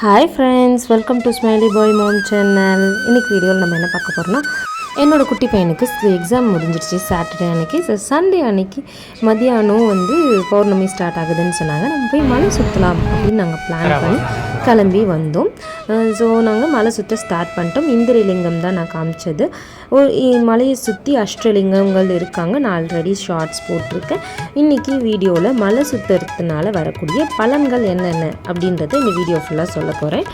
Hi friends, welcome to smiley boy mom channel. இன்றைக்கி வீடியோவில் நம்ம என்ன பார்க்க போகிறோம்னா, என்னோடய குட்டி பையனுக்கு எக்ஸாம் முடிஞ்சிருச்சு சாட்டர்டே அன்றைக்கி. சண்டே அன்றைக்கி மதியானம் பௌர்ணமி ஸ்டார்ட் ஆகுதுன்னு சொன்னாங்க. நம்ம போய் மலை சுற்றலாம் அப்படின்னு நாங்கள் பிளான் பண்ணி கிளம்பி வந்தோம். ஸோ நாங்கள் மலை சுற்ற ஸ்டார்ட் பண்ணிட்டோம். இந்திரலிங்கம் தான் நான் காமிச்சது. மலையை சுற்றி அஷ்டலிங்கங்கள் இருக்காங்க. நான் ஆல்ரெடி ஷார்ட்ஸ் போட்டிருக்கேன். இன்றைக்கி வீடியோவில் மலை சுற்றுறதுனால வரக்கூடிய பலன்கள் என்னென்ன அப்படின்றத இந்த வீடியோ ஃபுல்லாக சொல்ல போகிறேன்.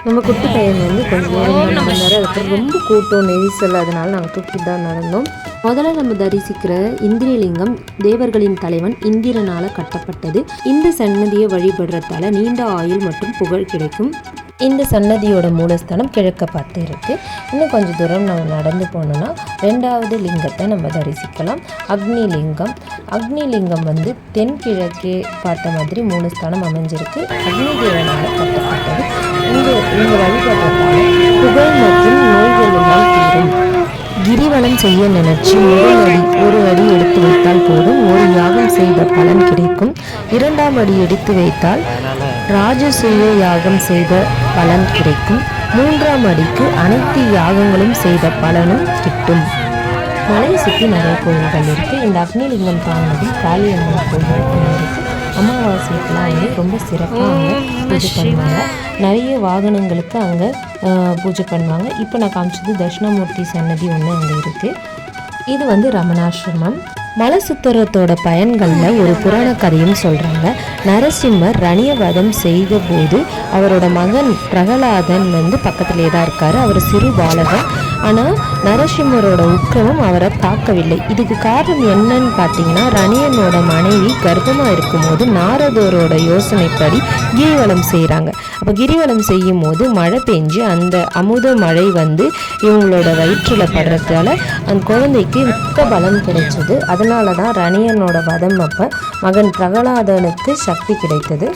நம்ம குட்டி பையன் கொஞ்சம் நேரம் அதுக்கு ரொம்ப கூட்டம் நெரிசல், அதனால் நாங்கள் தூக்கிட்டு தான் நடந்தோம். முதல்ல நம்ம தரிசிக்கிற இந்திரலிங்கம் தேவர்களின் தலைவன் இந்திரனால் கட்டப்பட்டது. இந்த சன்னதியை வழிபடுறதால நீண்ட ஆயுள் மற்றும் புகழ் கிடைக்கும். இந்த சன்னதியோட மூலஸ்தானம் கிழக்க பார்த்து இருக்குது. இன்னும் கொஞ்சம் தூரம் நம்ம நடந்து போனோம்னா ரெண்டாவது லிங்கத்தை நம்ம தரிசிக்கலாம், அக்னிலிங்கம். அக்னிலிங்கம் தென்கிழக்கே பார்த்த மாதிரி மூலஸ்தானம் அமைஞ்சிருக்கு. அக்னி தேவனால் கட்டப்பட்டது. இந்த வழிபடுறதால புகழ் மற்றும் நோய்கள் எல்லாம் தீரும். கிரிவலம் செய்ய நினைச்சு ஒரு அடி எடுத்து வைத்தால் போதும், ஒரு யாகம் செய்த பலன் கிடைக்கும். இரண்டாம் அடி எடுத்து வைத்தால் ராஜசூய யாகம் செய்த பலன் கிடைக்கும். மூன்றாம் அடிக்கு அனைத்து யாகங்களும் செய்த பலனும் கிட்டும். மலையை சுற்றி நிறைய கோயில்கள் இருக்குது. இந்த அக்னிலிங்கம் தாண்டி காளியம்மன் கோயில் இருக்குது. அமாவாசைக்கெல்லாம் ரொம்ப சிறப்பாக அங்கே பூஜை பண்ணுவாங்க. நிறைய வாகனங்களுக்கு அங்கே பூஜை பண்ணுவாங்க. இப்போ நான் காமிச்சது தட்சிணாமூர்த்தி சன்னதி ஒன்று அங்கே இருக்குது. இது ரமணாசிரமம். மலை சுத்தரத்தோட பயன்களில் ஒரு புராண கதையும் சொல்கிறாங்க. நரசிம்மர் ரணியவதம் செய்த போது அவரோட மகன் பிரகலாதன் பக்கத்திலே தான் இருக்கார். அவர் சிறு பாலகன். ஆனால் நரசிம்மரோட உக்கிரமும் அவரை தாக்கவில்லை. இதுக்கு காரணம் என்னன்னு பார்த்தீங்கன்னா, ரணியனோட மனைவி கர்ப்பமாக இருக்கும்போது நாரதரோட யோசனைப்படி கிரிவலம் செய்கிறாங்க. அப்போ கிரிவலம் செய்யும் போது மழை பெஞ்சு அந்த அமுத மழை இவங்களோட வயிற்றில் படுறதால அந்த குழந்தைக்கு மிக்க பலம் கிடைச்சது. அதனால தான் ரணியனோட வதம் அப்போ மகன் பிரகலாதனுக்கு சக்தி கிடைத்தது.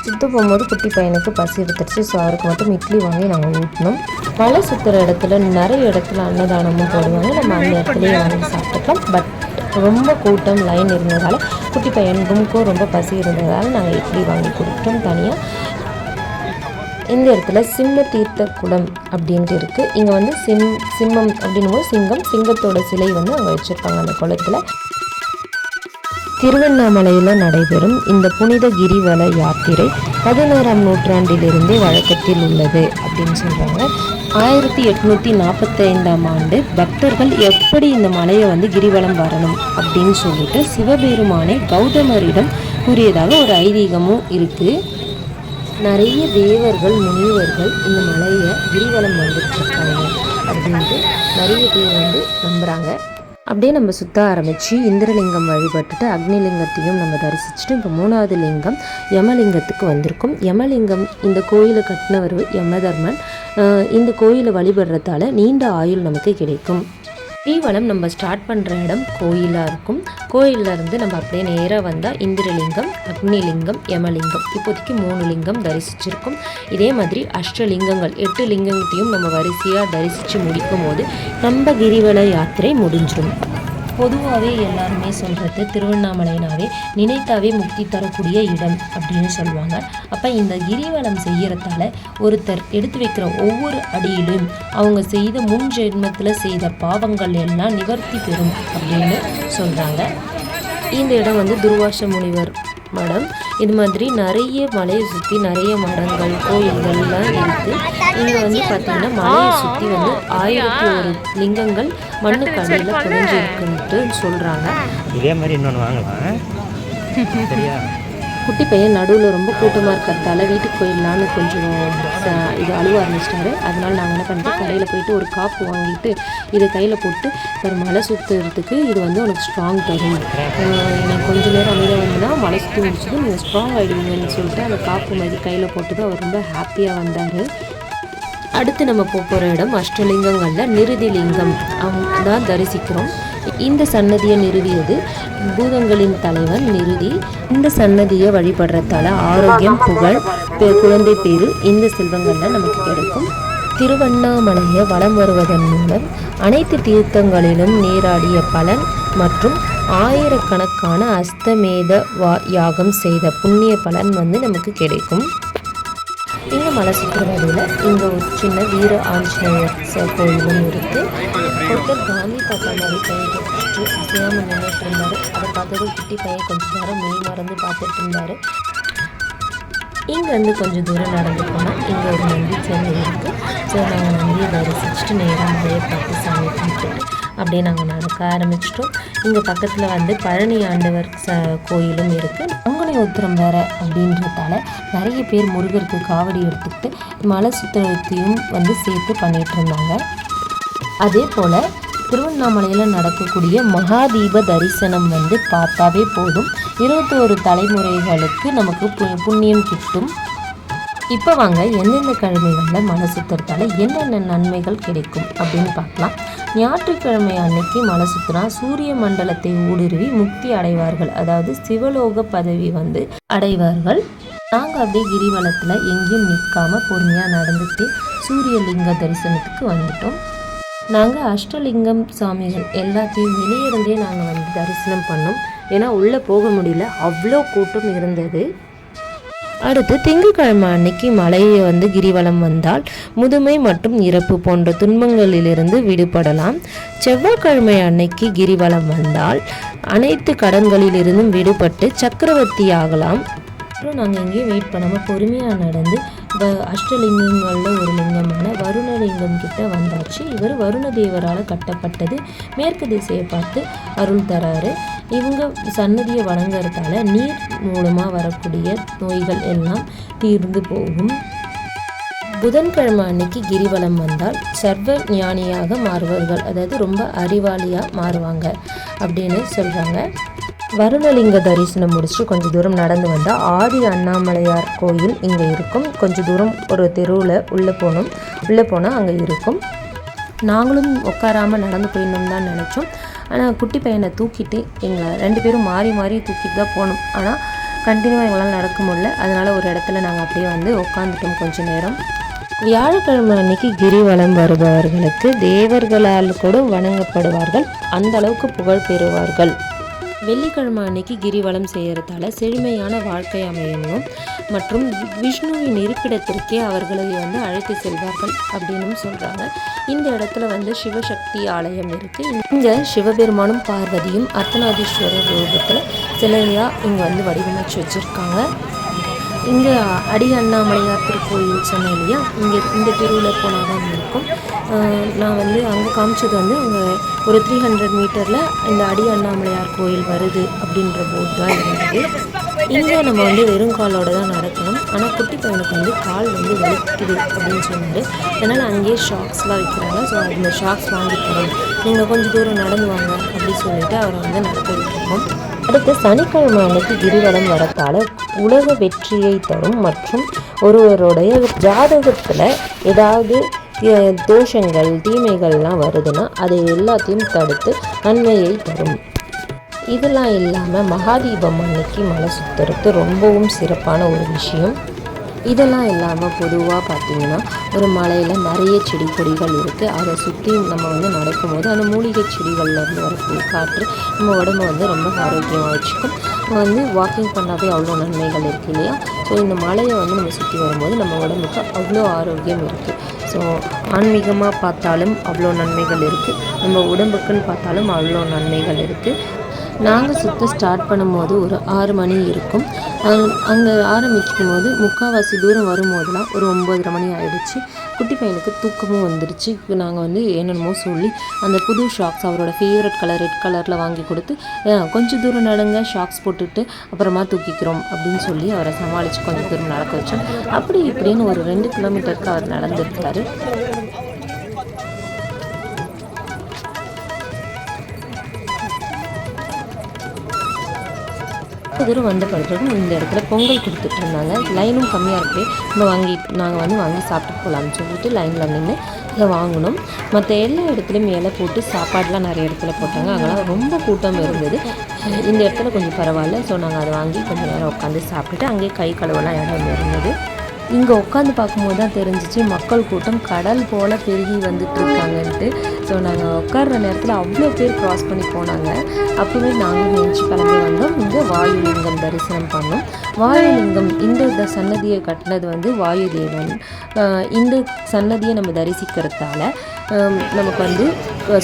சுற்று போகும்போது குட்டி பையனுக்கு பசி எடுத்துருச்சு. ஸோ அவருக்கு மட்டும் இட்லி வாங்கி நாங்கள் ஊட்டினோம். மலை சுற்றுற இடத்துல நிறைய இடத்துல அன்னதானமும் போடுவாங்க. நம்ம அந்த இடத்துலையே வாங்கி சாப்பிட்டுக்கலாம். பட் ரொம்ப கூட்டம் லைன் இருந்ததால் குட்டி பையனுக்கும் ரொம்ப பசி இருந்ததால் நாங்கள் இட்லி வாங்கி கொடுத்தோம் தனியாக. இந்த இடத்துல சிம்ம தீர்த்த குளம் அப்படின்ட்டு இருக்குது. இங்கே சிம்மம் அப்படின்னும் போது சிங்கத்தோட சிலை அங்கே வச்சுருப்பாங்க அந்த குளத்தில். திருவண்ணாமலையில் நடைபெறும் இந்த புனித கிரிவல யாத்திரை 16ஆம் நூற்றாண்டிலிருந்தே வழக்கத்தில் உள்ளது அப்படின்னு சொல்கிறாங்க. 1845ஆம் ஆண்டு பக்தர்கள் எப்படி இந்த மலையை கிரிவலம் வரணும் அப்படின்னு சொல்லிட்டு சிவபெருமானை கௌதமரிடம் கூறியதாக ஒரு ஐதீகமும் இருக்குது. நிறைய தேவர்கள் முனிவர்கள் இந்த மலையை கிரிவலம் வந்துட்டுருக்காங்க அப்படின்ட்டு நிறைய பேர் நம்புகிறாங்க. அப்படியே நம்ம சுற்ற ஆரம்பித்து இந்திரலிங்கம் வழிபட்டுட்டு அக்னிலிங்கத்தையும் நம்ம தரிசிச்சுட்டு இப்போ 3வது லிங்கம் யமலிங்கத்துக்கு வந்திருக்கும். யமலிங்கம் இந்த கோயிலை கட்டினவர் யமதர்மன். இந்த கோயிலை வழிபடுறதால நீண்ட ஆயுள் நமக்கு கிடைக்கும். கிரிவலம் நம்ம ஸ்டார்ட் பண்ணுற இடம் கோயிலாக இருக்கும். கோயிலேருந்து நம்ம அப்படியே நேராக வந்தால் இந்திரலிங்கம், அக்னிலிங்கம், யமலிங்கம், இப்போதைக்கு 3 லிங்கம் தரிசிச்சிருக்கோம். இதே மாதிரி அஷ்டலிங்கங்கள் 8 லிங்கத்தையும் நம்ம வரிசையாக தரிசித்து முடிக்கும் போது நம்ம கிரிவல யாத்திரை முடிஞ்சிடும். பொதுவாகவே எல்லாருமே சொல்கிறது திருவண்ணாமலைனாவே நினைத்தாவே முக்தி தரக்கூடிய இடம் அப்படின்னு சொல்லுவாங்க. அப்போ இந்த கிரிவலம் செய்கிறதால ஒருத்தர் எடுத்து வைக்கிற ஒவ்வொரு அடியிலும் அவங்க செய்த முன் ஜென்மத்தில் செய்த பாவங்கள் எல்லாம் நிவர்த்தி பெறும் அப்படின்னு சொல்கிறாங்க. இந்த இடம் துர்வாச முனிவர் மடம். இது மாதிரி நிறைய மலையை சுற்றி நிறைய மடங்கள் கோயில்கள்லாம் இருக்குது. இங்கே பார்த்திங்கன்னா மலையை சுற்றி 1001 லிங்கங்கள் மண்ணுக்கு அடியில் புரிஞ்சு இருக்குன்ட்டு சொல்கிறாங்க. இதே மாதிரி இன்னொன்று வாங்கலாம். சரியா? குட்டி பையன் நடுவில் ரொம்ப கூட்டமாக இருக்கிறதால வீட்டுக்கு போயிடலான்னு கொஞ்சம் இது அழுவ ஆரம்பிச்சிட்டாரு. அதனால் நாங்கள் என்ன பண்ணிட்டு கடையில் போயிட்டு ஒரு காப்பு வாங்கிட்டு இதை கையில் போட்டு ஒரு மலை சுற்றுறதுக்கு இது உனக்கு ஸ்ட்ராங் தரும், எனக்கு கொஞ்சம் நேரம் அமைதியாக வந்ததுன்னா மலை சுற்றி முடிச்சது நீங்கள் ஸ்ட்ராங் ஆகிடுவீங்கன்னு சொல்லிட்டு அந்த காப்பு மாதிரி கையில் போட்டது அவர் ரொம்ப ஹாப்பியாக வந்தார். அடுத்து நம்ம போகிற இடம் அஷ்டலிங்கங்களில் நிருதி லிங்கம் தான் தரிசிக்கிறோம். இந்த சன்னதியை நிறுவியது பூதங்களின் தலைவன் நிருதி. இந்த சன்னதியை வழிபடுறதால ஆரோக்கியம், புகழ், குழந்தை பேரு இந்த செல்வங்கள்லாம் நமக்கு கிடைக்கும். திருவண்ணாமலையை வலம் வருவதன் மூலம் அனைத்து தீர்த்தங்களிலும் நீராடிய பலன் மற்றும் ஆயிரக்கணக்கான அஸ்தமேத யாகம் செய்த புண்ணிய பலன் நமக்கு கிடைக்கும். இங்கே மலை சுற்றுற வழியில் இங்கே ஒரு சின்ன வீர ஆஞ்சநேயர் கோயிலும் இருக்குது. ஒருத்தர் காந்தி தாத்தா மாதிரி பெயிண்ட் வச்சு அசையாமல் நின்றுட்டு இருந்தார். அதை பார்த்தது குட்டி பையன் கொஞ்சம் நேரம் மெய் மறந்து பார்த்துட்டு இருந்தார். இங்கேருந்து கொஞ்சம் தூரம் நடந்து போனால் இங்கே ஒரு நந்தி சிலை இருக்குது. ஸோ நாங்கள் நந்தியை தரிசிச்சுட்டு நேராக மலையை பார்த்து சாமி கும்பிட்டுட்டு அப்படியே நாங்கள் நடக்க ஆரம்பிச்சிட்டோம். இங்கே பக்கத்தில் வந்து பழனி ஆண்டவர் கோயிலும் இருக்குது. அங்கனை உத்திரம் வேறு அப்படின்றதால நிறைய பேர் முருகருக்கு காவடி எடுத்துக்கிட்டு மலை சுற்றுலத்தையும் வந்து சேர்த்து பண்ணிகிட்டு இருந்தாங்க. அதே போல் திருவண்ணாமலையில் நடக்கக்கூடிய மகாதீப தரிசனம் வந்து பார்த்தாவே போதும், 21 தலைமுறைகளுக்கு நமக்கு புண்ணியம் கிட்டும். இப்போ வாங்க எந்தெந்த கிழமைகளில் மலை சுற்றுறதால என்னென்ன நன்மைகள் கிடைக்கும் அப்படின்னு பார்க்கலாம். ஞாயிற்றுக்கிழமை அன்னைக்கு மலை சுற்றினா சூரிய மண்டலத்தை ஊடுருவி முக்தி அடைவார்கள், அதாவது சிவலோக பதவி வந்து அடைவார்கள். நாங்கள் அப்படியே கிரிவலத்தில் எங்கேயும் நிற்காமல் பொறுமையாக நடந்துட்டு சூரியலிங்க தரிசனத்துக்கு வந்துட்டோம். நாங்கள் அஷ்டலிங்கம் சாமிகள் எல்லாத்தையும் வெளியிடந்தே நாங்கள் வந்து தரிசனம் பண்ணோம். ஏன்னா உள்ளே போக முடியல, அவ்வளோ கூட்டம் இருந்தது. அடுத்து திங்கட்கிழமை அன்னைக்கு மலையை வந்து கிரிவலம் வந்தால் முதுமை மற்றும் இறப்பு போன்ற துன்பங்களிலிருந்து விடுபடலாம். செவ்வாய்க்கிழமை அன்னைக்கு கிரிவலம் வந்தால் அனைத்து கடன்களிலிருந்தும் விடுபட்டு சக்கரவர்த்தி ஆகலாம். அப்புறம் நாங்கள் எங்கேயும் வெயிட் பண்ணாமல் பொறுமையாக நடந்து அஷ்டலிங்கங்களில் ஒரு லிங்கமான வருணலிங்கம் கிட்ட வந்தாச்சு. இவர் வருணதேவரால் கட்டப்பட்டது. மேற்கு திசையை பார்த்து அருள் தராரு. இவங்க சன்னதியை வணங்குறதால நீர் மூலமாக வரக்கூடிய நோய்கள் எல்லாம் தீர்ந்து போகும். புதன்கிழமை அன்னைக்கு கிரிவலம் வந்தால் சர்வ ஞானியாக மாறுவார்கள், அதாவது ரொம்ப அறிவாளியாக மாறுவாங்க அப்படின்னு சொல்கிறாங்க. வருணலிங்க தரிசனம் முடிச்சுட்டு கொஞ்சம் தூரம் நடந்து வந்தால் ஆதி அண்ணாமலையார் கோயில் இங்கே இருக்கும். கொஞ்சம் தூரம் ஒரு தெருவில் உள்ளே போனால் அங்கே இருக்கும். நாங்களும் உட்காராமல் நடந்து போயிடணும் தான் நினச்சோம். ஆனால் குட்டி பையனை தூக்கிட்டு எங்களை 2 பேரும் மாறி மாறி தூக்கிட்டு தான் போனோம். ஆனால் கண்டினியூவாக எங்களால் நடக்க முடியல. அதனால் ஒரு இடத்துல நாங்கள் அப்படியே வந்து உட்காந்துட்டோம் கொஞ்சம் நேரம். வியாழக்கிழமை அன்னைக்கு கிரிவலம் வருபவர்களுக்கு தேவர்களால் கூட வணங்கப்படுவார்கள், அந்த அளவுக்கு புகழ் பெறுவார்கள். வெள்ளிக்கிழமை அன்னைக்கு கிரிவலம் செய்கிறதால செழுமையான வாழ்க்கை அமையணும் மற்றும் விஷ்ணுவின் இருப்பிடத்திற்கே அவர்களை வந்து அழைத்து செல்வார்கள் அப்படின்னு சொல்கிறாங்க. இந்த இடத்துல வந்து சிவசக்தி ஆலயம் இருக்குது. இங்கே சிவபெருமானும் பார்வதியும் அர்த்தநாதீஸ்வரர் ரூபத்தில் சிலையாக இங்கே வந்து வடிவமைச்சு வச்சுருக்காங்க. இங்கே அடி அண்ணாமலையார் திருக்கோயில் சொன்னேன் இல்லையா, இங்கே இந்த தெருவில் போனால் தான் இருக்கும். நான் வந்து அங்கே காமிச்சது வந்து அங்கே ஒரு 300 மீட்டரில் இந்த அடி அண்ணாமலையார் கோயில் வருது அப்படின்ற போர்டு தான் இருந்தது. இங்கே நம்ம வந்து வெறும் காலோடு தான் நடக்கணும். ஆனால் குட்டி பையனுக்கு வந்து கால் வந்து வலிக்குது அப்படின்னு சொன்னார். அதனால் அங்கேயே ஷாக்ஸ்லாம் வைக்கிறாங்க. ஸோ அந்த ஷாக்ஸ் வாங்கி தரோம், நீங்கள் கொஞ்சம் தூரம் நடந்து வாங்க அப்படி சொல்லிவிட்டு அவரை வந்து நடக்க வைக்கிறோம். அடுத்து சனிக்கிழமை அன்னைக்கு கிரிவலம் வரத்தால் உலக வெற்றியை தரும் மற்றும் ஒருவருடைய ஜாதகத்தில் ஏதாவது தோஷங்கள் தீமைகள்லாம் வருதுன்னா அதை எல்லாத்தையும் தடுத்து நன்மையை தரும். இதெல்லாம் இல்லாமல் மகாதீபம் அன்னைக்கு மலை சுற்றுறது ரொம்பவும் சிறப்பான ஒரு விஷயம். இதெல்லாம் இல்லாமல் பொதுவாக பார்த்திங்கன்னா ஒரு மலையில் நிறைய செடி கொடிகள் இருக்குது. அதை சுற்றி நம்ம வந்து நடக்கும்போது அந்த மூலிகை செடிகள்லேருந்து வரக்கூடிய காற்று நம்ம உடம்பை வந்து ரொம்ப ஆரோக்கியமாக வச்சுக்கும். வந்து வாக்கிங் பண்ணாவே அவ்வளோ நன்மைகள் இருக்குது இல்லையா. ஸோ இந்த மலையை வந்து நம்ம சுற்றி வரும்போது நம்ம உடம்புக்கு அவ்வளோ ஆரோக்கியம் இருக்குது. ஸோ ஆன்மீகமாக பார்த்தாலும் அவ்வளோ நன்மைகள் இருக்குது, நம்ம உடம்புக்குன்னு பார்த்தாலும் அவ்வளோ நன்மைகள் இருக்குது. நாங்கள் சுற்ற ஸ்டார்ட் பண்ணும்போது ஒரு 6 மணி இருக்கும். அங்கே ஆரம்பிக்கும் போது முக்கால்வாசி தூரம் வரும்போதெல்லாம் ஒரு 9:30 மணி ஆகிடுச்சு. குட்டி பையனுக்கு தூக்கமும் வந்துடுச்சு. நாங்கள் வந்து என்னென்னமோ சொல்லி அந்த புது ஷாக்ஸ் அவரோட ஃபேவரட் கலர் ரெட் கலரில் வாங்கி கொடுத்து கொஞ்சம் தூரம் நடங்க, ஷாக்ஸ் போட்டுட்டு அப்புறமா தூக்கிக்கிறோம் அப்படின்னு சொல்லி அவரை சமாளித்து கொஞ்சம் தூரம் நடக்க வச்சோம். அப்படி இப்படின்னு ஒரு 2 கிலோமீட்டருக்கு அவர் நடந்துருக்காரு. தூரம் வந்த பிறகு இந்த இடத்துல பொங்கல் கொடுத்துட்டு இருந்தாங்க. லைனும் கம்மியாக இருக்குது, நாங்கள் வாங்கி சாப்பிட்டு போகலான்னு சொல்லிட்டு லைனில் நின்று இதை வாங்கினோம். மற்ற எல்லா இடத்துலையும் இலை போட்டு சாப்பாடெலாம் நிறைய இடத்துல போட்டாங்க. அங்கெல்லாம் ரொம்ப கூட்டம் இருந்தது. இந்த இடத்துல கொஞ்சம் பரவாயில்ல. ஸோ நாங்கள் அதை வாங்கி கொஞ்சம் நேரம் உட்காந்து சாப்பிட்டுட்டு அங்கேயே கை கழுவலாம் இடம் இருந்தது. இங்கே உட்காந்து பார்க்கும்போது தான் தெரிஞ்சிச்சு மக்கள் கூட்டம் கடல் போல் பெருகி வந்துட்டு இருக்காங்கன்ட்டு. ஸோ நாங்கள் உட்கார்ற நேரத்தில் அவ்வளோ பேர் க்ராஸ் பண்ணி போனாங்க. அப்போவே நாங்களும் எழுச்சி கிளம்பி வந்தோம். இங்கே வாயுலிங்கம் தரிசனம் பண்ணோம். வாயுலிங்கம் இந்த சன்னதியை கட்டினது வந்து வாயுதேவன். இந்த சன்னதியை நம்ம தரிசிக்கிறதால நமக்கு வந்து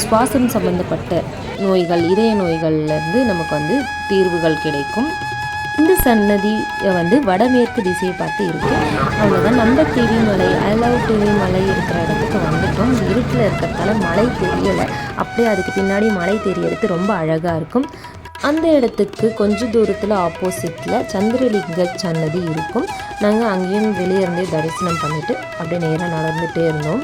சுவாசம் சம்பந்தப்பட்ட நோய்கள், இதய நோய்கள்லேருந்து நமக்கு வந்து தீர்வுகள் கிடைக்கும். இந்த சன்னதி வந்து வடமேற்கு திசையை பார்த்து இருக்குது. அவ்வளோதான். நம்ம டிவி மலை, அலவ் டிவி மலை இருக்கிற இடத்துக்கு வந்துட்டோம். இருட்டில் இருக்கிறதால மலை தெரியலை. அப்படியே அதுக்கு பின்னாடி மலை தெரியறது ரொம்ப அழகாக இருக்கும். அந்த இடத்துக்கு கொஞ்சம் தூரத்தில் ஆப்போசிட்டில் சந்திரலிங்க சன்னதி இருக்கும். நாங்கள் அங்கேயும் வெளியே இருந்தே தரிசனம் பண்ணிவிட்டு அப்படியே நேராக நடந்துகிட்டே இருந்தோம்.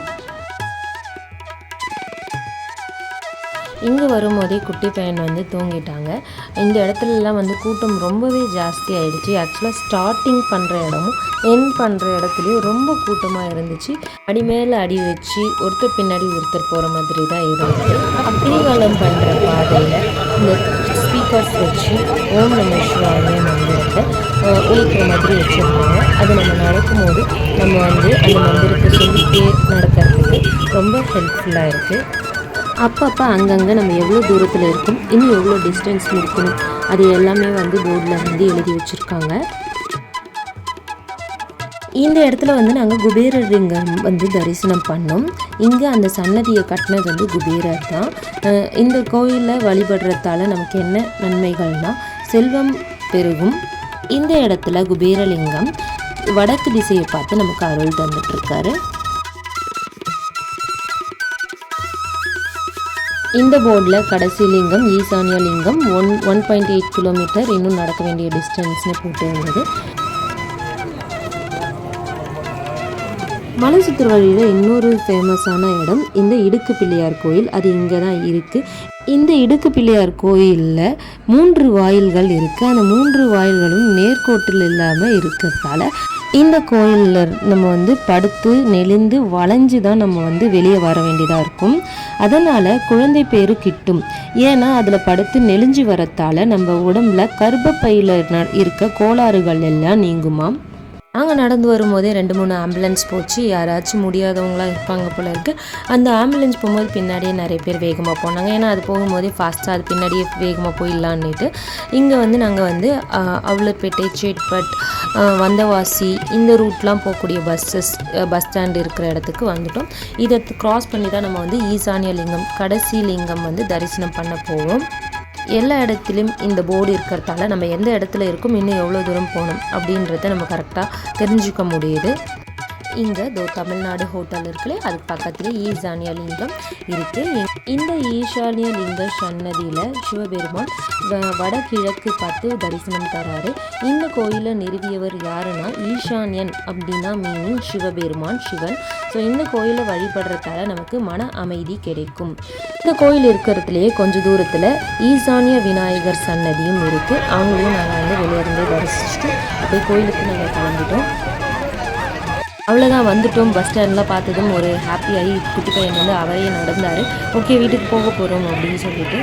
இங்கே வரும்போதே குட்டி பையன் வந்து தூங்கிட்டாங்க. இந்த இடத்துலலாம் வந்து கூட்டம் ரொம்பவே ஜாஸ்தி ஆகிடுச்சு. ஆக்சுவலாக ஸ்டார்டிங் பண்ணுற இடமும் என் பண்ணுற இடத்துலையும் ரொம்ப கூட்டமாக இருந்துச்சு. அடி மேலே அடி வச்சு ஒருத்தர் பின்னாடி ஒருத்தர் போகிற மாதிரி தான் இருந்துச்சு. கிரிவலம் பண்ணுற பாதையில் இந்த ஸ்பீக்கர்ஸ் வச்சு ஓம் நம சிவாய மந்திரத்தை ஒழிக்கிற மாதிரி வச்சுருப்பாங்க. அது நம்ம நடக்கும்போது நம்ம வந்து அந்த மந்திரத்தை சொல்லிட்டே நடக்கிறதுக்கு ரொம்ப ஹெல்ப்ஃபுல்லாக இருக்குது. அப்பப்போ அங்கங்கே நம்ம எவ்வளோ தூரத்தில் இருக்கும், இன்னும் எவ்வளோ டிஸ்டன்ஸ் இருக்கணும், அது எல்லாமே வந்து போர்டில் வந்து எழுதி வச்சுருக்காங்க. இந்த இடத்துல வந்து நாங்கள் குபேரர் லிங்கம் வந்து தரிசனம் பண்ணோம். இங்கே அந்த சன்னதியை கட்டினது வந்து குபேரர் தான். இந்த கோயிலில் வழிபடுறதால நமக்கு என்ன நன்மைகள்னால் செல்வம் பெருகும். இந்த இடத்துல குபேரலிங்கம் வடக்கு திசையை பார்த்து நமக்கு அருள் தந்துட்டுருக்காரு. இந்த போர்டில் கடைசி லிங்கம் ஈசானிய லிங்கம் 1.8 கிலோமீட்டர் இன்னும் நடக்க வேண்டிய டிஸ்டன்ஸ்னு போட்டு இருந்தது. மலை சுற்றுற வழியில் இன்னொரு ஃபேமஸான இடம் இந்த இடுக்கு பிள்ளையார் கோயில். அது இங்கே தான் இருக்குது. இந்த இடுக்கு பிள்ளையார் கோயிலில் 3 வாயில்கள் இருக்குது. அந்த 3 வாயில்களும் நேர்கோட்டில் இல்லாமல் இருக்கிறதால இந்த கோயிலில் நம்ம வந்து படுத்து நெளிந்து வளைஞ்சு தான் நம்ம வந்து வெளியே வர வேண்டியதாக இருக்கும். அதனால் குழந்தை பேரு கிட்டும். ஏன்னா அதில் படுத்து நெளிஞ்சு வரத்தால் நம்ம உடம்புல கர்ப்பப்பையில் இருக்க கோளாறுகள் எல்லாம் நீங்குமாம். நாங்கள் நடந்து வரும்போதே 2-3 ஆம்புலன்ஸ் போச்சு. யாராச்சும் முடியாதவங்களாம் இருப்பாங்க போல இருக்குது. அந்த ஆம்புலன்ஸ் போகும்போது பின்னாடியே நிறைய பேர் வேகமாக போனாங்க. ஏன்னா அது போகும்போதே ஃபாஸ்ட்டாக அது பின்னாடியே வேகமாக போயிடலான்னுட்டு இங்கே வந்து நாங்கள் வந்து அவ்வளோப்பேட்டை, சேட்பட், வந்தவாசி இந்த ரூட்லாம் போகக்கூடிய பஸ் ஸ்டாண்ட் இருக்கிற இடத்துக்கு வந்துட்டோம். இதை க்ராஸ் பண்ணி தான் நம்ம வந்து ஈசானிய லிங்கம் கடைசி லிங்கம் வந்து தரிசனம் பண்ண போவோம். எல்லா இடத்துலையும் இந்த போர்டு இருக்கிறதால நம்ம எந்த இடத்துல இருக்கோம், இன்னும் எவ்வளோ தூரம் போகணும் அப்படின்றத நம்ம கரெக்டாக தெரிஞ்சுக்க முடியுது. இங்கே தமிழ்நாடு ஹோட்டல் இருக்குல்ல, அதுக்கு பக்கத்தில் ஈசானிய லிங்கம் இருக்குது. இந்த ஈசானிய லிங்க சன்னதியில் சிவபெருமான் வடகிழக்கு பார்த்து தரிசனம் தராரு. இந்த கோயிலை நிறுவியவர் யாருன்னா ஈசான்யன் அப்படின்னா மீனிங் சிவபெருமான், சிவன். ஸோ இந்த கோயிலை வழிபடுறதால நமக்கு மன அமைதி கிடைக்கும். இந்த கோயில் இருக்கிறதுலையே கொஞ்சம் தூரத்தில் ஈசானிய விநாயகர் சன்னதியும் இருக்குது. அவங்களையும் நாங்கள் வந்து வெளியிருந்து தரிசிச்சுட்டு அப்படியே கோயிலுக்கு நாங்கள் கிளம்பிட்டோம். அவ்வளோதான், வந்துட்டோம். பஸ் ஸ்டாண்ட்லாம் பார்த்ததும் ஒரு ஹாப்பியாகி குட்டி பையன் வந்து அவரையே நடந்தார். ஓகே வீட்டுக்கு போக போகிறோம் அப்படின்னு சொல்லிட்டு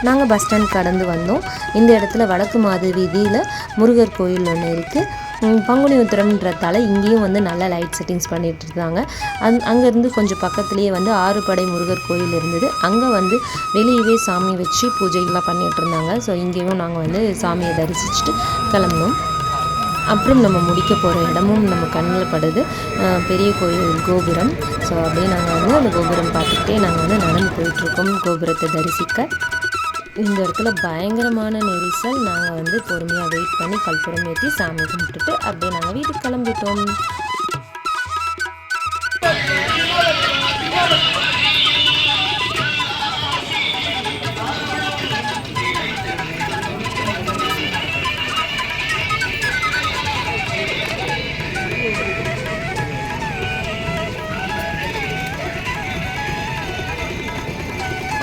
நாங்கள் பஸ் ஸ்டாண்ட் கடந்து வந்தோம். இந்த இடத்துல வடக்கு மாத வீதியில் முருகர் கோயில் ஒன்று இருக்குது. பங்குனி உத்திரம்ன்றதால இங்கேயும் வந்து நல்ல லைட் செட்டிங்ஸ் பண்ணிகிட்டு இருந்தாங்க. அங்கேருந்து கொஞ்சம் பக்கத்துலேயே வந்து ஆறுபடை முருகர் கோயில் இருந்தது. அங்கே வந்து வெளியவே சாமி வச்சு பூஜைகள்லாம் பண்ணிகிட்டு இருந்தாங்க. ஸோ இங்கேயும் நாங்கள் வந்து சாமியை தரிசிச்சுட்டு கிளம்பினோம். அப்புறம் நம்ம முடிக்க போகிற இடமும் நம்ம கண்ணில் படுது, பெரிய கோயில் கோபுரம். ஸோ அப்படியே நாங்கள் வந்து அந்த கோபுரம் பார்த்துக்கிட்டே நாங்கள் வந்து நடந்து போயிட்டுருக்கோம் கோபுரத்தை தரிசிக்க. இந்த இடத்துல பயங்கரமான நெரிசல். நாங்கள் வந்து பொறுமையாக வெயிட் பண்ணி கற்பூரம் ஏற்றி சாமி கும்பிட்டுட்டு அப்படியே நாங்கள் வீட்டுக்கு கிளம்பிட்டோம்.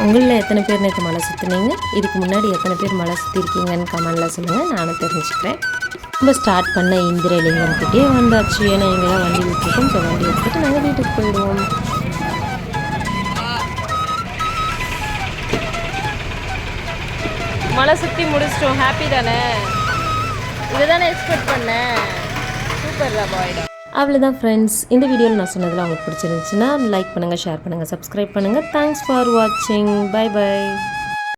உங்களில் எத்தனை பேர் நேற்று மலை சுற்றுனீங்க? இதுக்கு முன்னாடி எத்தனை பேர் மலை சுற்றிருக்கீங்கன்னு கமெண்டில் சொல்லுங்கள், நானும் தெரிஞ்சுக்கிறேன். நம்ம ஸ்டார்ட் பண்ண இந்திரலிங்கம்கிட்டே வந்தாச்சு. ஏன்னா எங்கெல்லாம் வண்டி விட்டுருக்கோம். ஸோ வண்டி எடுத்துகிட்டு நாங்கள் வீட்டுக்கு போயிடுவோம். மலை சுற்றி முடிச்சிட்டோம். ஹாப்பி தானே? இதை தானே எக்ஸ்பெக்ட் பண்ணேன். சூப்பர்டா பாய்டா. அவ்வளோதான் ஃப்ரெண்ட்ஸ். இந்த வீடியோவில் நான் சொன்னதில் உங்களுக்கு பிடிச்சிருந்துச்சுன்னா லைக் பண்ணுங்கள், ஷேர் பண்ணுங்கள், சப்ஸ்கிரைப் பண்ணுங்கள். தேங்க்ஸ் ஃபார் வாட்சிங். Bye by.